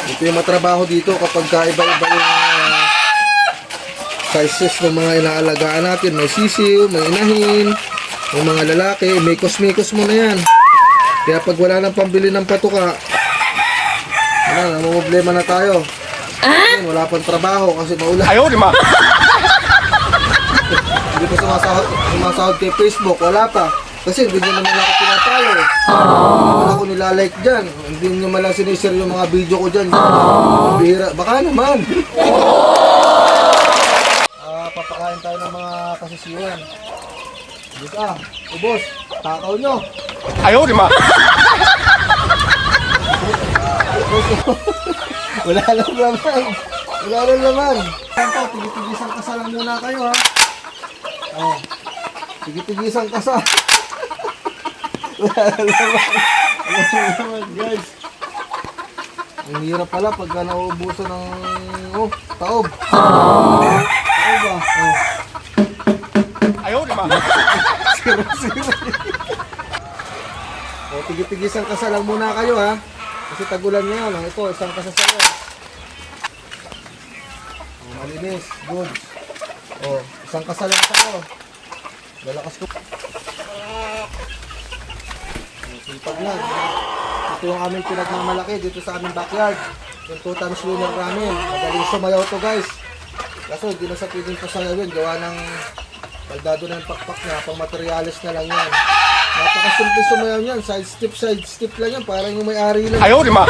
Ito yung matrabaho dito kapag iba-iba yung sizes ng mga inaalagaan natin. May sisiw, may inahin, may mga lalaki, may kusmikos mo na yan. Kaya pag wala nang pambili ng patuka, namumblema na tayo. Ayun, wala pang trabaho kasi maulan. Ayaw, di ma. Hindi pa sumasahod kay Facebook, wala pa. Kasi hindi nyo naman ako pinapalo. Wala ako nilalike dyan. Hindi nyo malang sinishare yung mga video ko dyan. Bihira. Baka naman. Papakain tayo ng mga kasisiwan. Dito ubos. Takaw nyo. Ayaw, di ma. Wala lang laman. Wala lang laman. Ito, tigitigisang kasa lang muna kayo ha. Oh. Tigitigisang kasa. Wala lang laman. Wala lang laman guys. Ang hirap pala pagka nauubusan ng taob. Taob Oh. Ayaw, di ma. Zero. O, tigitigisang kasa lang muna kayo ha. Kasi tagulan ngayon. Ito, isang kasa sa'yo. O, malinis. Good. O, isang kasa lang sa'yo. Lalakas ko. O, sipag lang. Ito yung aming pinagmamalaki dito sa aming backyard. Yung 2 times winner namin. Madaling sumayaw to guys. Kaso hindi na sa pwedeng pasayawin. Gawa ng baldado na yung pakpak niya. Pang materialis na lang yan. Napakasimple sumayaw niyan. Side step lang yan. Parang yung may-ari lang. Ayaw, di ma.